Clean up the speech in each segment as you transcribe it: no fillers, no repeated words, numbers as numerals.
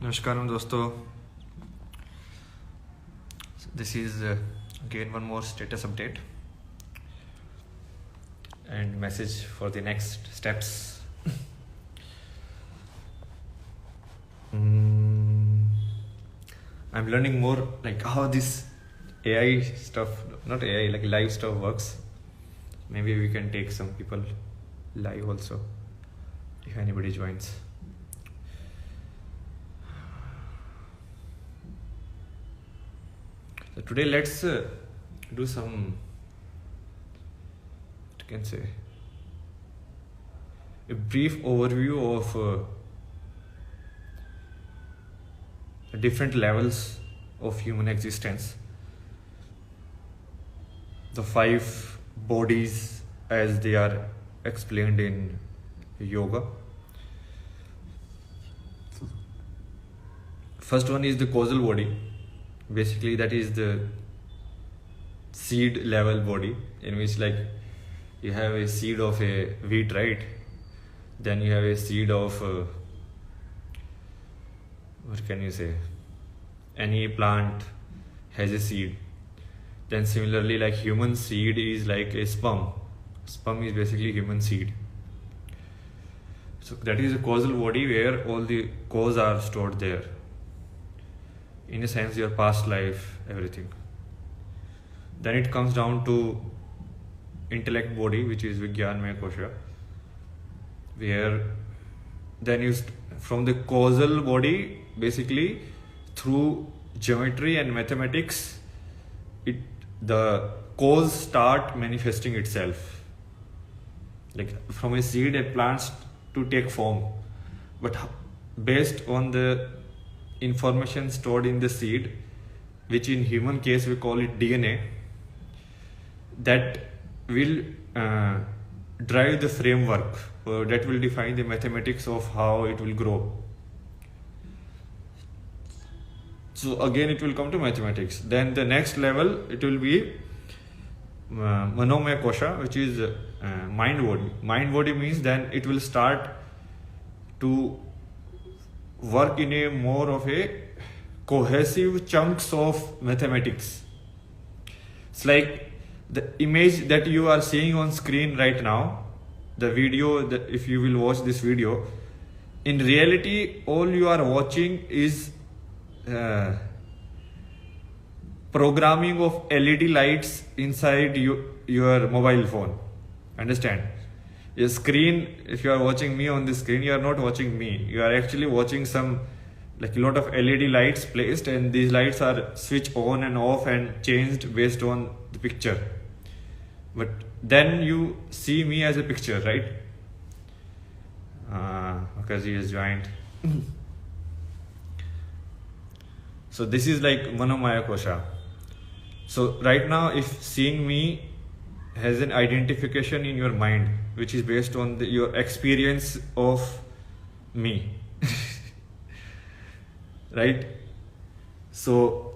Namaskaram dosto. This is again one more status update and message for the next steps. I'm learning more like how this AI stuff, not AI, like live stuff works. Maybe we can take some people live also if anybody joins. So today let's do some, what you can say, a brief overview of different levels of human existence. The 5 bodies as they are explained in yoga. First one is the causal body. Basically that is the seed level body, in which like you have a seed of a wheat, right? Then you have a seed of what can you say, any plant has a seed. Then similarly, like human seed is like a sperm. Sperm is basically human seed. So that is a causal body where all the cause are stored there. In a sense, your past life, everything. Then it comes down to intellect body, which is Vijnanmaya Kosha, where then you from the causal body, basically through geometry and mathematics, the cause start manifesting itself. Like from a seed, a plant to take form, but based on the information stored in the seed, which in human case we call it DNA, that will drive the framework, that will define the mathematics of how it will grow. So again it will come to mathematics. Then the next level, it will be Manomaya Kosha, which is mind body. Mind body means then it will start to work in a more of a cohesive chunks of mathematics. It's like the image that you are seeing on screen right now, the video, if you will watch this video, in reality all you are watching is programming of LED lights inside your mobile phone. Understand? Your screen, if you are watching me on the screen, you are not watching me. You are actually watching some, like a lot of LED lights placed, and these lights are switched on and off and changed based on the picture. But then you see me as a picture, right? Because he has joined. So this is like Manomaya Kosha. So right now, if seeing me has an identification in your mind, which is based on your experience of me, right? So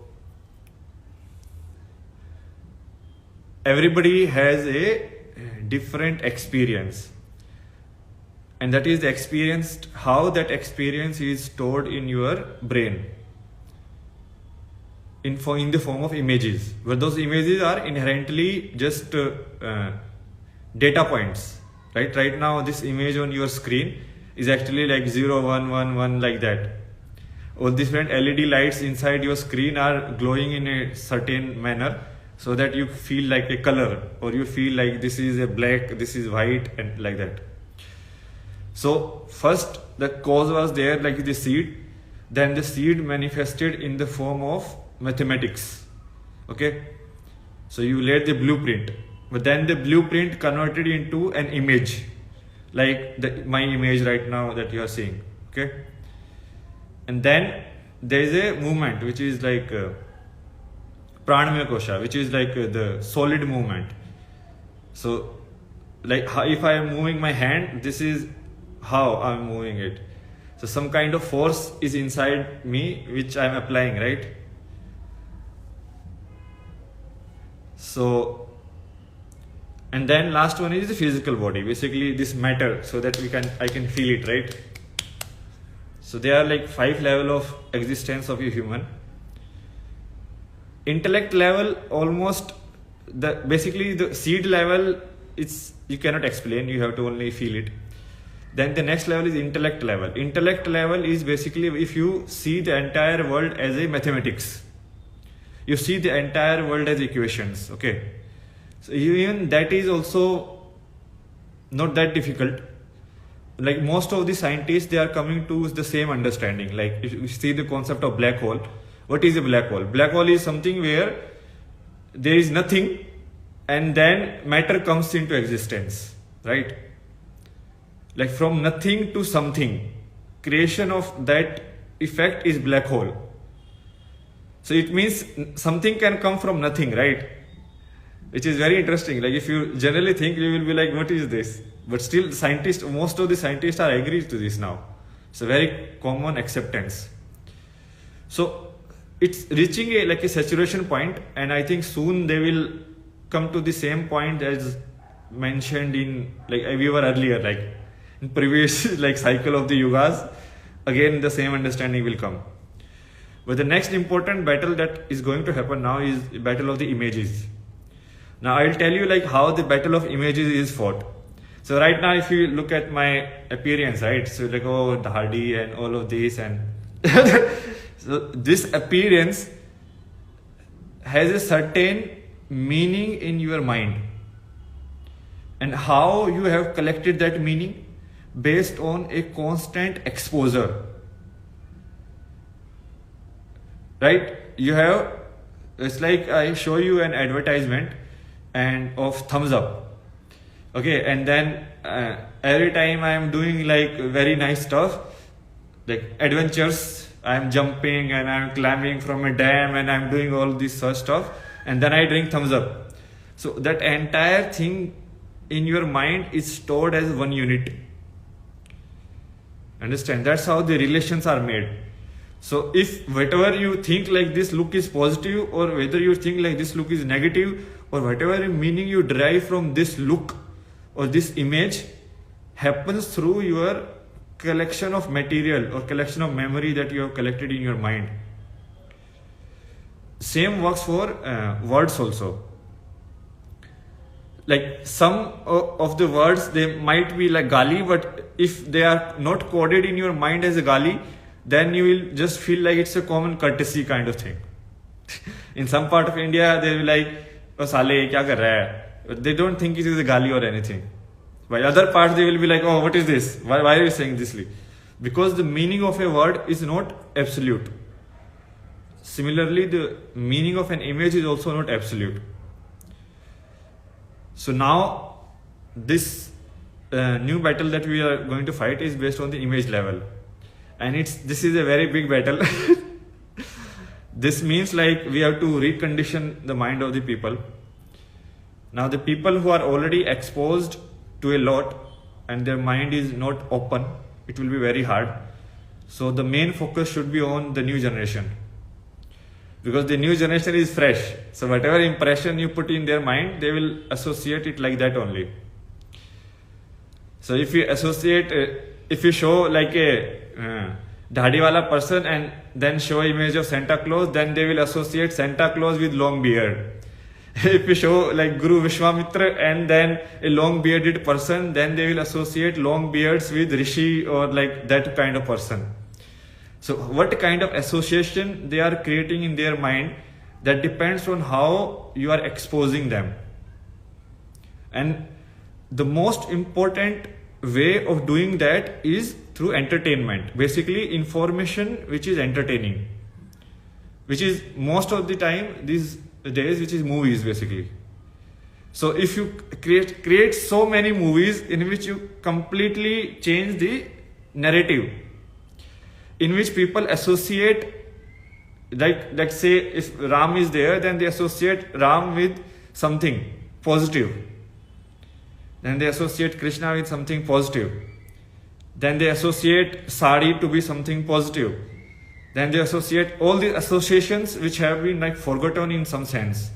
everybody has a different experience, and that is the experience, how that experience is stored in your brain in the form of images, where those images are inherently just data points, right? Right now this image on your screen is actually like 0, 1, 1, 1, like that. All different LED lights inside your screen are glowing in a certain manner, so that you feel like a color, or you feel like this is a black, this is white, and like that. So first the cause was there, like the seed. Then the seed manifested in the form of mathematics. Okay, so you laid the blueprint, but then the blueprint converted into an image, like my image right now that you are seeing. Okay, and then there is a movement which is like Pranamaya Kosha, which is like the solid movement. So like if I am moving my hand, this is how I am moving it. So some kind of force is inside me which I am applying, right? So, and then last one is the physical body, basically this matter, so that I can feel it, right? So there are like 5 level of existence of a human. Intellect level, almost basically the seed level, it's you cannot explain, you have to only feel it. Then the next level is intellect level. Intellect level is basically if you see the entire world as a mathematics, you see the entire world as equations. Okay, so even that is also not that difficult. Like most of the scientists, they are coming to the same understanding. Like if you see the concept of black hole, what is a black hole? Black hole is something where there is nothing and then matter comes into existence, right? Like from nothing to something, creation of that effect is black hole. So it means something can come from nothing, right? Which is very interesting. Like if you generally think, you will be like, what is this? But still scientists, most of the scientists are agreed to this now. It's a very common acceptance. So it's reaching like a saturation point, and I think soon they will come to the same point as mentioned in, like we were earlier, like in previous like cycle of the yugas. Again the same understanding will come. But the next important battle that is going to happen now is the battle of the images. Now I'll tell you like how the battle of images is fought. So right now if you look at my appearance, right, so like, oh, the hardy and all of this, and so this appearance has a certain meaning in your mind, and how you have collected that meaning based on a constant exposure, right? You have, it's like I show you an advertisement and of thumbs up, okay, and then every time I am doing like very nice stuff, like adventures, I am jumping and I am climbing from a dam and I am doing all this such stuff, and then I drink thumbs up. So that entire thing in your mind is stored as one unit. Understand? That's how the relations are made. So if whatever you think like this look is positive, or whether you think like this look is negative, or whatever meaning you derive from this look or this image, happens through your collection of material or collection of memory that you have collected in your mind. Same works for words also. Like some of the words, they might be like gali, but if they are not coded in your mind as a gali, then you will just feel like it's a common courtesy kind of thing. In some part of India, they will be like, oh sale, kya kar raha hai? They don't think it is a gali or anything. By other parts, they will be like, oh, what is this? Why are you saying this? Because the meaning of a word is not absolute. Similarly, the meaning of an image is also not absolute. So now this new battle that we are going to fight is based on the image level, and this is a very big battle. This means like we have to recondition the mind of the people. Now the people who are already exposed to a lot and their mind is not open, it will be very hard. So the main focus should be on the new generation, because the new generation is fresh. So whatever impression you put in their mind, they will associate it like that only. So if you associate, if you show like a dhadi wala person and then show image of Santa Claus, then they will associate Santa Claus with long beard. If you show like Guru Vishwamitra and then a long bearded person, then they will associate long beards with Rishi or like that kind of person. So what kind of association they are creating in their mind, that depends on how you are exposing them. And the most important way of doing that is through entertainment. Basically information which is entertaining, which is most of the time these days, which is movies basically. So if you create so many movies in which you completely change the narrative, in which people associate, like let's say if Ram is there, then they associate Ram with something positive, then they associate Krishna with something positive, then they associate sari to be something positive, then they associate all the associations which have been like forgotten in some sense,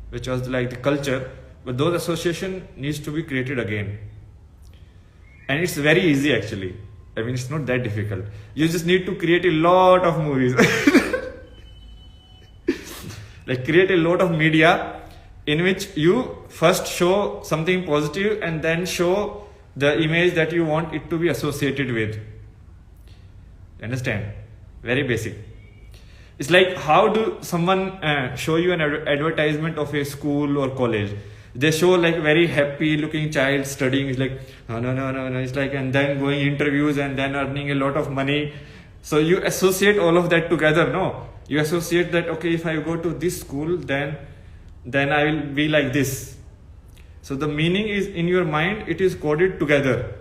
which was like the culture, but those association needs to be created again. And it's very easy actually. I mean, it's not that difficult. You just need to create a lot of movies. Like create a lot of media in which you first show something positive and then show the image that you want it to be associated with. Understand? Very basic. It's like, how do someone show you an advertisement of a school or college? They show like very happy looking child studying. It's like, no. It's like, and then going interviews and then earning a lot of money. So you associate all of that together. No, you associate that, okay, if I go to this school, then I will be like this. So the meaning is in your mind, it is coded together.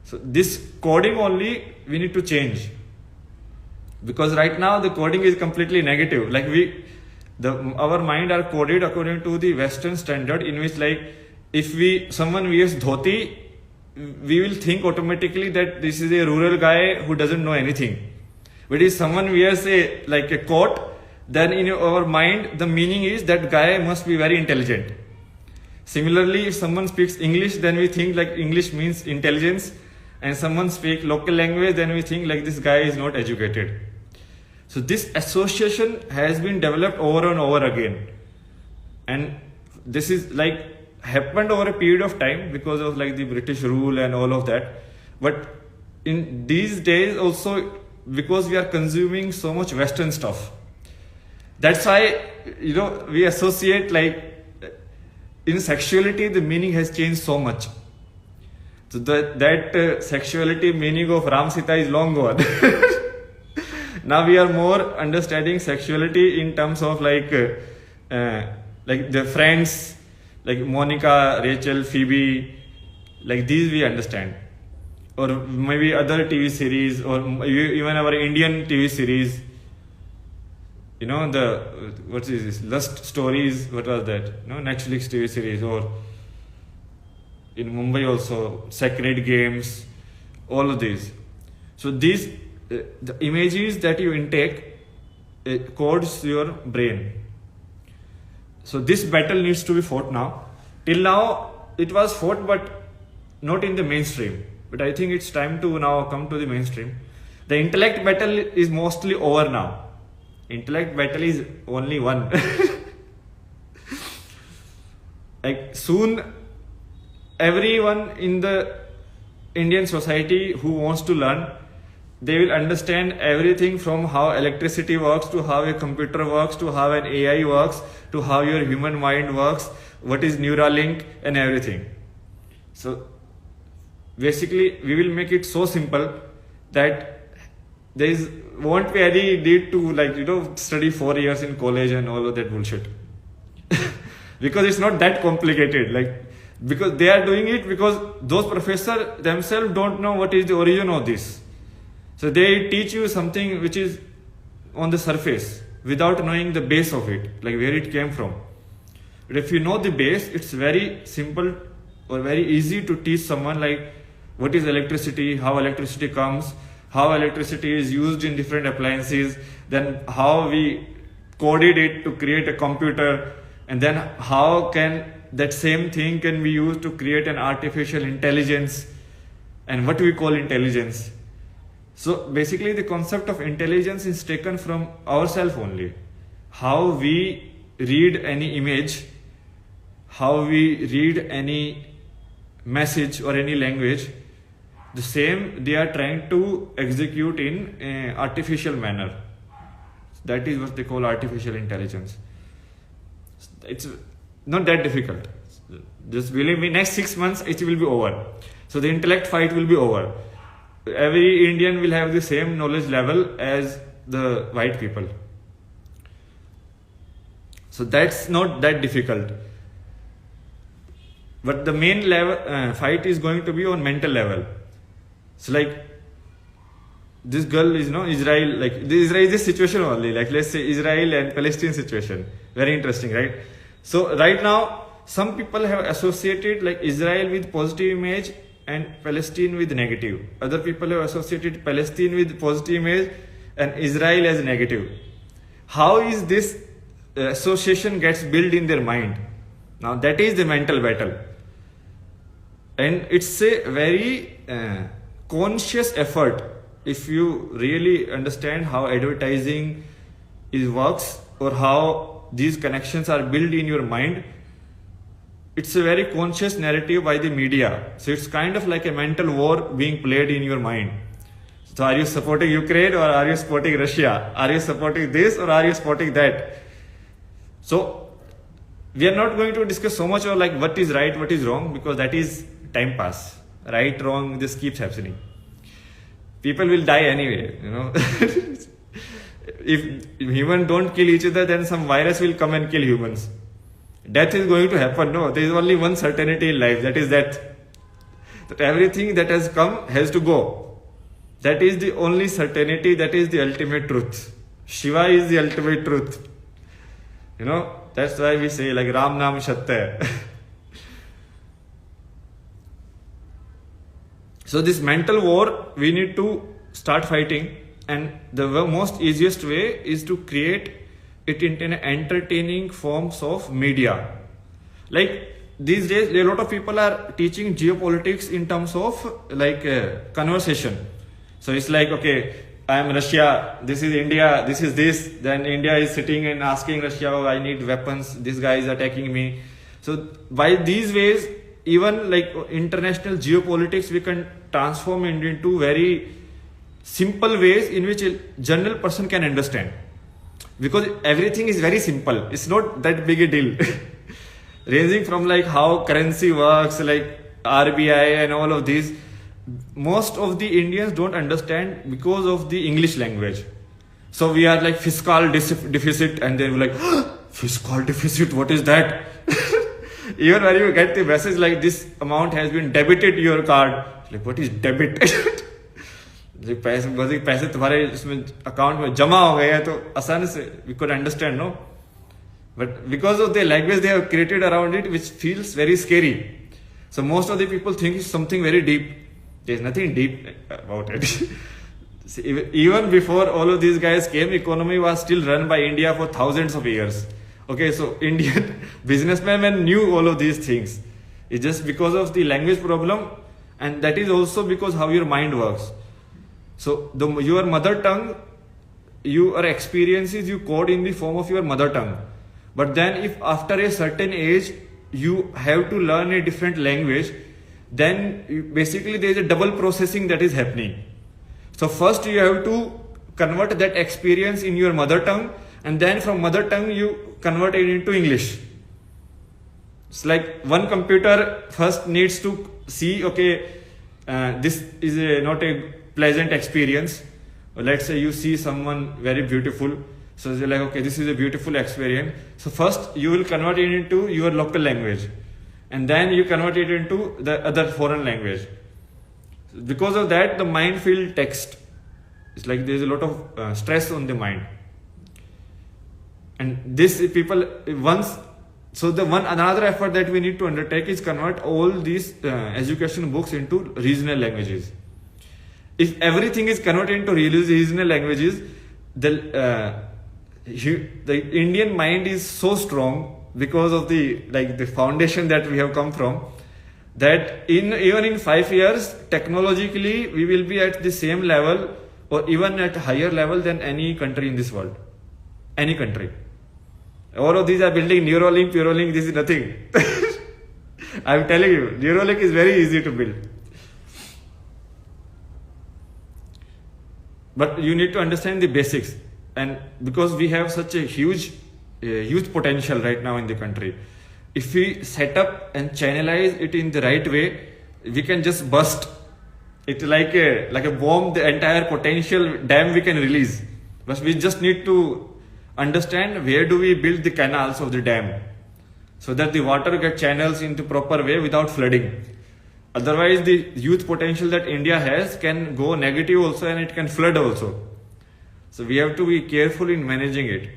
So this coding only we need to change. Because right now the coding is completely negative. Like our mind are coded according to the Western standard, in which like if someone wears dhoti, we will think automatically that this is a rural guy who doesn't know anything. But if someone wears a coat, then in our mind the meaning is that guy must be very intelligent. Similarly, if someone speaks English, then we think like English means intelligence, and someone speaks local language, then we think like this guy is not educated. So this association has been developed over and over again, and this is like happened over a period of time because of like the British rule and all of that. But in these days also, because we are consuming so much Western stuff, that's why we associate like in sexuality the meaning has changed so much. So that sexuality meaning of Ram Sita is long gone. Now we are more understanding sexuality in terms of like the friends, like Monica, Rachel, Phoebe, like these we understand. Or maybe other TV series, or even our Indian TV series. What is this? Lust Stories, what was that? Netflix TV series, or in Mumbai also, Sacred Games, all of these. So these, the images that you intake, codes your brain. So this battle needs to be fought now. Till now, it was fought, but not in the mainstream. But I think it's time to now come to the mainstream. The intellect battle is mostly over now. Intellect battle is only one. Like soon, everyone in the Indian society who wants to learn, they will understand everything from how electricity works, to how a computer works, to how an AI works, to how your human mind works, what is Neuralink, and everything. So basically, we will make it so simple that there won't be any need to study 4 years in college and all of that bullshit. Because it's not that complicated. Because they are doing it because those professors themselves don't know what is the origin of this. So they teach you something which is on the surface without knowing the base of it, like where it came from. But if you know the base, it's very simple or very easy to teach someone like what is electricity, how electricity comes, how electricity is used in different appliances, then how we coded it to create a computer, and then how can that same thing can be used to create an artificial intelligence, and what we call intelligence. So basically the concept of intelligence is taken from ourselves only. How we read any image, how we read any message or any language, the same they are trying to execute in an artificial manner. That is what they call artificial intelligence. It's not that difficult. Just believe me, next 6 months it will be over. So the intellect fight will be over. Every Indian will have the same knowledge level as the white people. So that's not that difficult. But the main level fight is going to be on mental level. So like this girl is Israel, like the Israel is this situation only, like let's say Israel and Palestine situation. Very interesting, right? So right now some people have associated like Israel with positive image and Palestine with negative. Other people have associated Palestine with positive image and Israel as negative. How is this association gets built in their mind? Now that is the mental battle. And it's a very conscious effort. If you really understand how advertising works, or how these connections are built in your mind, it's a very conscious narrative by the media. So it's kind of like a mental war being played in your mind. So are you supporting Ukraine or are you supporting Russia? Are you supporting this or are you supporting that? So we are not going to discuss so much on like what is right, what is wrong, because that is time pass. Right, wrong, this keeps happening. People will die anyway, you know. If humans don't kill each other, then some virus will come and kill humans. Death is going to happen. No, there is only one certainty in life, that is death. That everything that has come has to go. That is the only certainty, that is the ultimate truth. Shiva is the ultimate truth. You know, that's why we say like Ram Nam Shatya. So this mental war, we need to start fighting, and the most easiest way is to create it into an entertaining forms of media. Like these days, a lot of people are teaching geopolitics in terms of like conversation. So it's like, okay, I am Russia, this is India, this is this. Then India is sitting and asking Russia, oh, I need weapons, this guy is attacking me. So by these ways, even like international geopolitics, we can transform it into very simple ways in which a general person can understand. Because everything is very simple. It's not that big a deal. Ranging from like how currency works, like RBI and all of these, most of the Indians don't understand because of the English language. So we are like fiscal deficit, and they're like, fiscal deficit, what is that? Even when you get the message like this amount has been debited to your card, like what is debit? पैसे तुम्हारे इसमें account में जमा हो गए हैं, तो आसान से we could understand, no? But because of the language they have created around it, which feels very scary. So most of the people think it's something very deep. There's nothing deep about it. See, even before all of these guys came, economy was still run by India for thousands of years. Okay, so Indian businessmen knew all of these things. It's just because of the language problem, and that is also because how your mind works. So your mother tongue, your experiences you code in the form of your mother tongue. But then if after a certain age you have to learn a different language, then basically there is a double processing that is happening. So first you have to convert that experience in your mother tongue, and then from mother tongue you convert it into English. It's like one computer first needs to see, okay, this is not a pleasant experience. Let's say you see someone very beautiful. So you're like, okay, this is a beautiful experience. So first you will convert it into your local language, and then you convert it into the other foreign language. Because of that, the mind feels text. It's like there's a lot of stress on the mind. And this people once, so the another effort that we need to undertake is convert all these education books into regional languages. If everything is converted into regional languages, the Indian mind is so strong because of the foundation that we have come from, that even in 5 years technologically we will be at the same level or even at higher level than any country in this world. Any country. All of these are building Neuralink, Purolink, this is nothing. I'm telling you, Neuralink is very easy to build. But you need to understand the basics. And because we have such a huge potential right now in the country, if we set up and channelize it in the right way, we can just burst it like a bomb, the entire potential dam we can release. But we just need to understand where do we build the canals of the dam, so that the water gets channels into proper way without flooding. Otherwise the youth potential that India has can go negative also, and it can flood also. So we have to be careful in managing it.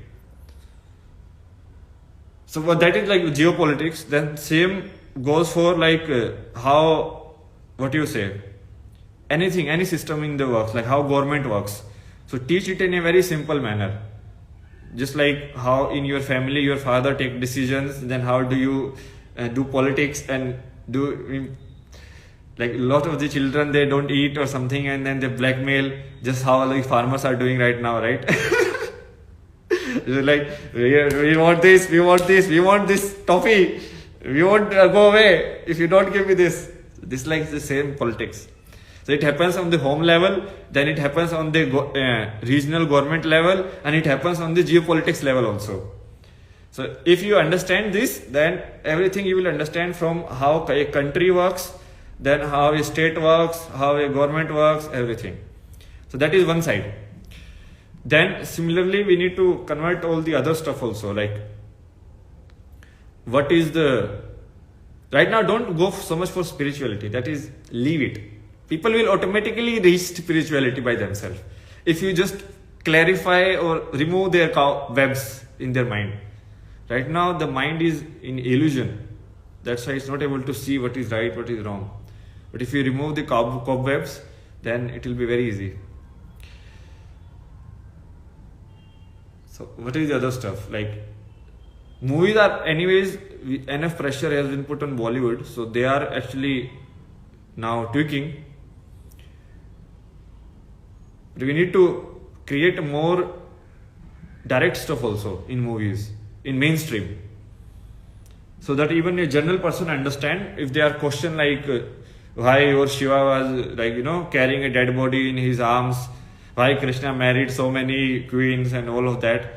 So that is like geopolitics. Then same goes for like anything, any system in the works, like how government works. So teach it in a very simple manner. Just like how in your family your father take decisions, then how do you do politics and do Like a lot of the children, they don't eat or something, and then they blackmail, just how the farmers are doing right now, right? Like, we want this, we want this, we want this toffee, we won't go away if you don't give me this. This like the same politics. So it happens on the home level, then it happens on the regional government level, and it happens on the geopolitics level also. So if you understand this, then everything you will understand, from how a country works, then how a state works, how a government works, everything. So that is one side. Then similarly, we need to convert all the other stuff also, like what is the, right now don't go so much for spirituality, that is, leave it. People will automatically reach spirituality by themselves if you just clarify or remove their webs in their mind. Right now the mind is in illusion, that's why it's not able to see what is right, what is wrong. But if you remove the cobwebs, then it will be very easy. So what is the other stuff? Like, movies are anyways, enough pressure has been put on Bollywood, so they are actually now tweaking. But we need to create more direct stuff also in movies, in mainstream, so that even a general person understand. If they are questioned like why your Shiva was like, you know, carrying a dead body in his arms, why Krishna married so many queens and all of that,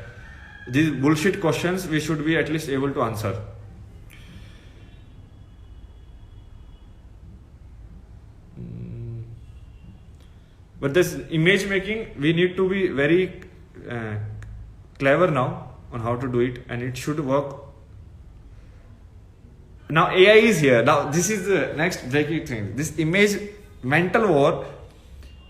these bullshit questions we should be at least able to answer. But this image making, we need to be very clever now on how to do it, and it should work. Now AI is here. Now this is the next breaking thing. This image mental war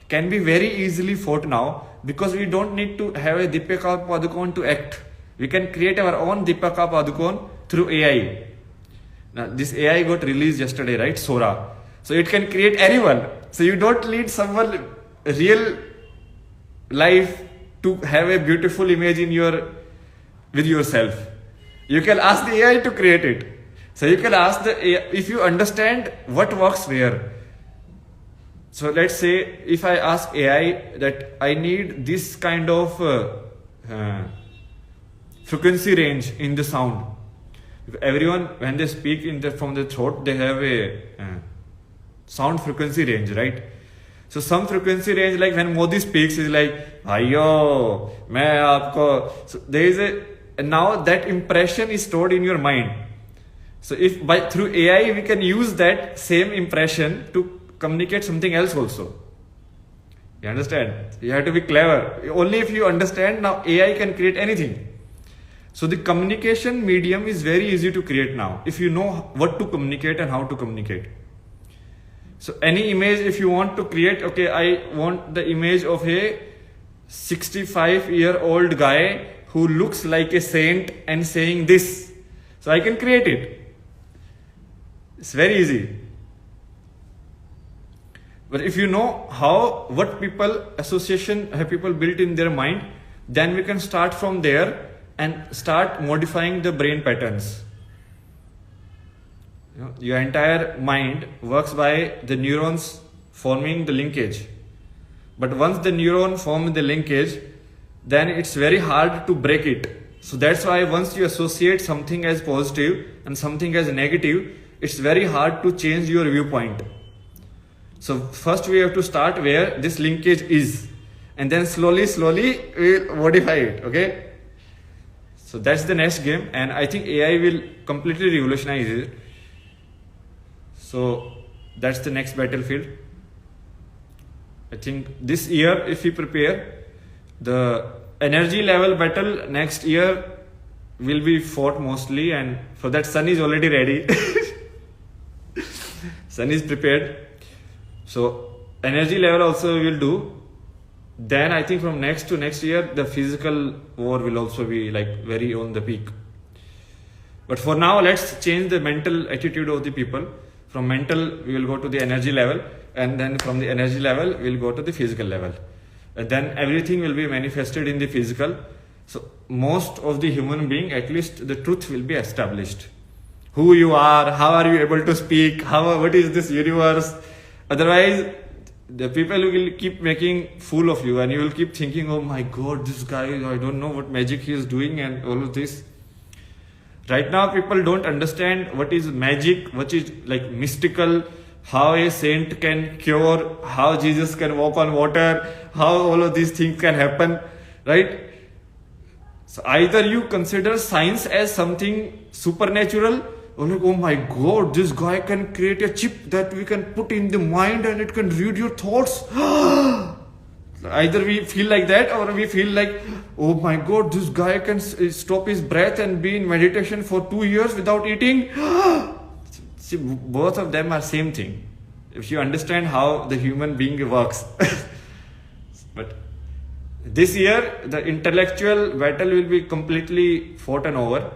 can be very easily fought now, because we don't need to have a Deepika Padukone to act. We can create our own Deepika Padukone through AI. Now this AI got released yesterday, right? Sora. So it can create anyone. So you don't need someone real life to have a beautiful image in with yourself. You can ask the AI to create it. So you can ask the AI, if you understand what works where. So let's say if I ask AI that I need this kind of frequency range in the sound. Everyone, when they speak from the throat, they have a sound frequency range, right? So some frequency range, like when Modi speaks, is like, "Ayo, main aapko." So there is and now that impression is stored in your mind. So if through AI we can use that same impression to communicate something else also. You understand? You have to be clever. Only if you understand, now AI can create anything. So the communication medium is very easy to create now, if you know what to communicate and how to communicate. So any image, if you want to create, okay, I want the image of a 65-year-old guy who looks like a saint and saying this. So I can create it. It's very easy. But if you know what association have people built in their mind, then we can start from there and start modifying the brain patterns. Your entire mind works by the neurons forming the linkage. But once the neuron forms the linkage, then it's very hard to break it. So that's why once you associate something as positive and something as negative, it's very hard to change your viewpoint. So first we have to start where this linkage is, and then slowly we'll modify it, okay? So that's the next game, and I think AI will completely revolutionize it. So that's the next battlefield. I think this year, if we prepare, the energy level battle next year will be fought mostly, and for that Sun is already ready. Sun is prepared. So energy level also we will do. Then I think from next to next year, the physical war will also be like very on the peak. But for now, let's change the mental attitude of the people. From mental, we will go to the energy level, and then from the energy level, we'll go to the physical level. And then everything will be manifested in the physical. So most of the human being, at least the truth will be established. Who you are, how are you able to speak, what is this universe, Otherwise, the people will keep making fool of you, and you will keep thinking, oh my god, this guy, I don't know what magic he is doing and all of this. Right now, people don't understand what is magic, what is like mystical, how a saint can cure, how Jesus can walk on water, how all of these things can happen, right? So either you consider science as something supernatural, or like, oh my god, this guy can create a chip that we can put in the mind and it can read your thoughts. Either we feel like that, or we feel like, oh my god, this guy can stop his breath and be in meditation for 2 years without eating. See, both of them are same thing, if you understand how the human being works. But this year, the intellectual battle will be completely fought and over.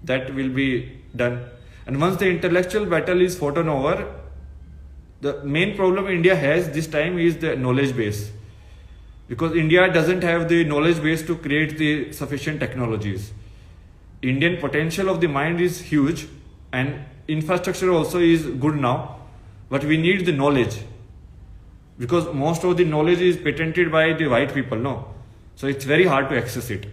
That will be done. And once the intellectual battle is fought and over, the main problem India has this time is the knowledge base. Because India doesn't have the knowledge base to create the sufficient technologies. Indian potential of the mind is huge, and infrastructure also is good now, but we need the knowledge. Because most of the knowledge is patented by the white people, no? So it's very hard to access it.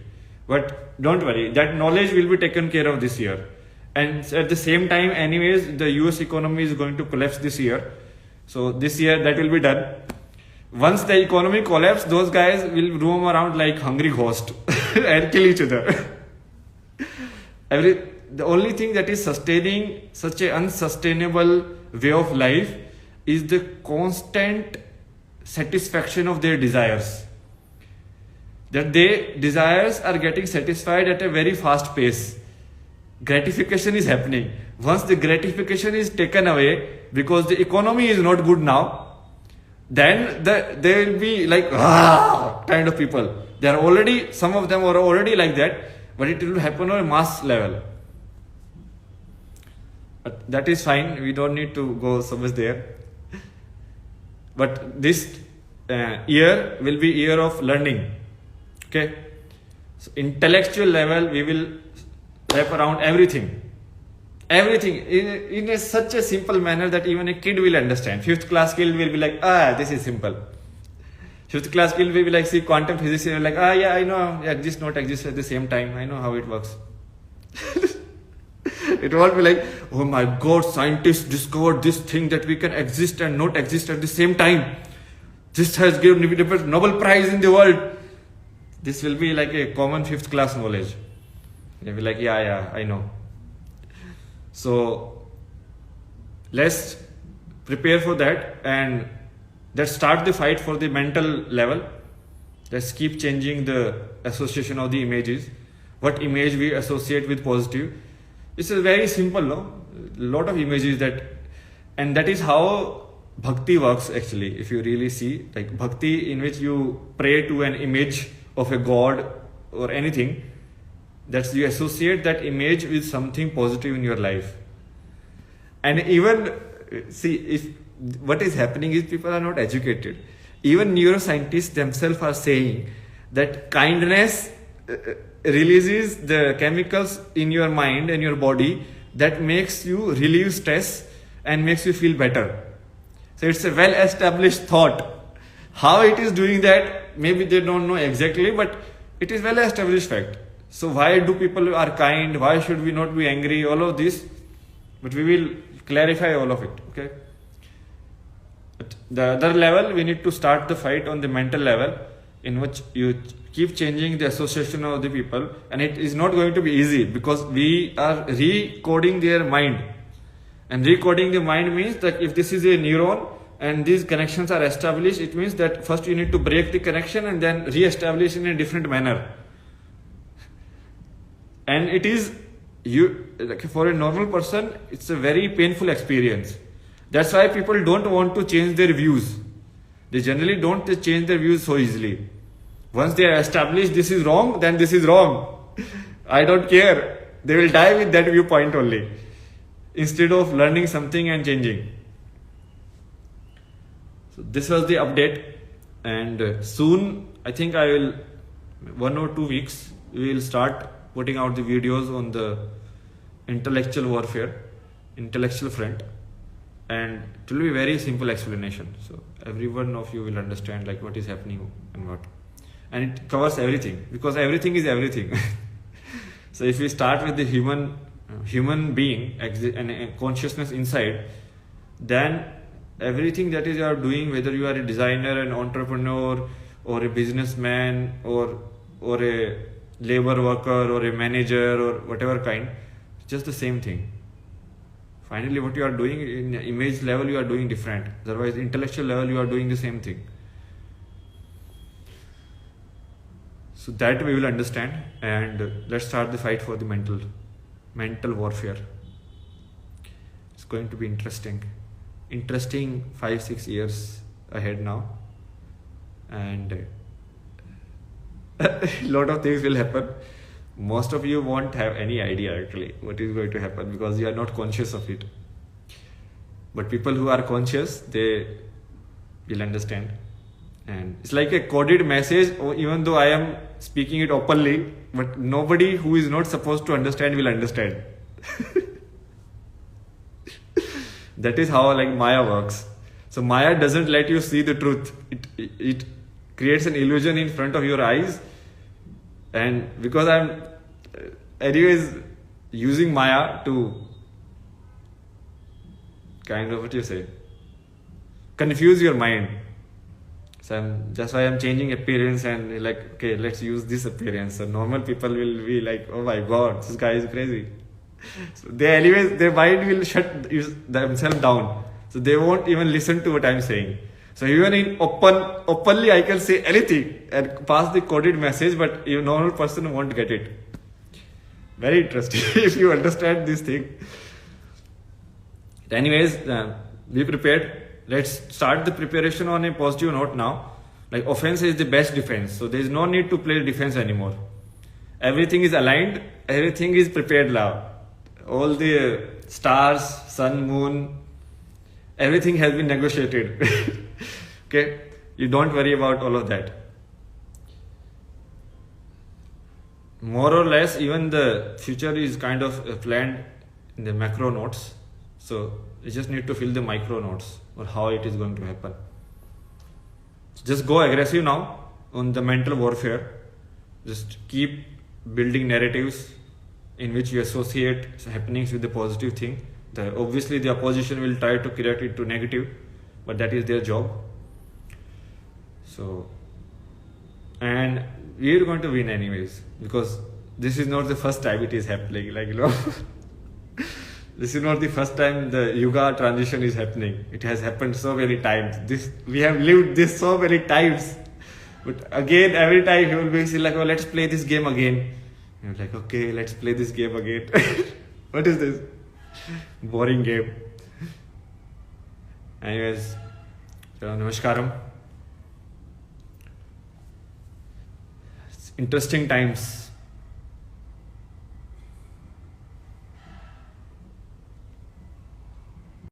But don't worry, that knowledge will be taken care of this year. And at the same time, anyways, the US economy is going to collapse this year. So this year that will be done. Once the economy collapses, those guys will roam around like hungry ghosts and kill each other. The only thing that is sustaining such an unsustainable way of life is the constant satisfaction of their desires. That their desires are getting satisfied at a very fast pace. Gratification is happening. Once the gratification is taken away because the economy is not good now, then there will be like kind of people. They are already, some of them are already like that, but it will happen on a mass level. But that is fine. We don't need to go so much there. But this year will be year of learning. Okay, so intellectual level we will wrap around everything in such a simple manner that even a kid will understand. 5th class kid will be like, this is simple. 5th class kid will be like, see quantum physics, will be like, yeah, I know, exist not exist at the same time, I know how it works. It won't be like, oh my god, scientists discovered this thing that we can exist and not exist at the same time. This has given Nobel Prize in the world. This will be like a common 5th class knowledge. They'll be like, yeah, I know. So let's prepare for that, and let's start the fight for the mental level. Let's keep changing the association of the images. What image we associate with positive. It's a very simple, no? A lot of images and that is how bhakti works actually. If you really see, like bhakti in which you pray to an image of a god or anything, that's you associate that image with something positive in your life. And even see, if what is happening is people are not educated. Even neuroscientists themselves are saying that kindness releases the chemicals in your mind and your body that makes you relieve stress and makes you feel better. So it's a well established thought. How it is doing that, maybe they don't know exactly, but it is well established fact. So why do people are kind? Why should we not be angry? All of this, but we will clarify all of it. Okay. At the other level, we need to start the fight on the mental level, in which you keep changing the association of the people, and it is not going to be easy because we are recoding their mind. And recoding the mind means that if this is a neuron and these connections are established, it means that first you need to break the connection and then re-establish in a different manner. And it is, like for a normal person, it's a very painful experience. That's why people don't want to change their views. They generally don't change their views so easily. Once they are established this is wrong, then this is wrong. I don't care. They will die with that viewpoint only, instead of learning something and changing. So this was the update, and soon, I think 1 or 2 weeks, we will start putting out the videos on the intellectual warfare, intellectual front. and it will be very simple explanation. So every one of you will understand like what is happening and what, and it covers everything because everything is everything. So if we start with the human being and consciousness inside, then everything that is you are doing, whether you are a designer, an entrepreneur, or a businessman, or a labor worker, or a manager, or whatever kind, just the same thing. Finally, what you are doing in image level, you are doing different. Otherwise, intellectual level, you are doing the same thing. So that we will understand, and let's start the fight for the mental warfare. It's going to be interesting 5-6 years ahead now, and a lot of things will happen. Most of you won't have any idea actually what is going to happen because you are not conscious of it. But people who are conscious, they will understand. And it's like a coded message, even though I am speaking it openly, but nobody who is not supposed to understand will understand. That is how like Maya works. So Maya doesn't let you see the truth. It creates an illusion in front of your eyes. And because I'm anyways using Maya to kind of confuse your mind. So that's why I'm changing appearance and like, okay, let's use this appearance. So normal people will be like, oh my god, this guy is crazy. So their mind will shut themselves down. So they won't even listen to what I'm saying. So even in openly I can say anything and pass the coded message, but a normal person won't get it. Very interesting if you understand this thing. Anyways, be prepared. Let's start the preparation on a positive note now. Like offense is the best defense. So there is no need to play defense anymore. Everything is aligned. Everything is prepared now. All the stars, sun, moon, everything has been negotiated. Okay, you don't worry about all of that. More or less, even the future is kind of planned in the macro notes. So you just need to fill the micro notes or how it is going to happen. So just go aggressive now on the mental warfare. Just keep building narratives in which you associate happenings with the positive thing. Obviously the opposition will try to create it to negative, but that is their job. So, and we are going to win anyways, because this is not the first time it is happening. Like, you know, this is not the first time the Yuga transition is happening. It has happened so many times. We have lived this so many times. But again, every time you will be like, oh, let's play this game again. You're like, okay, let's play this game again. What is this? Boring game. Anyways, so namaskaram. It's interesting times.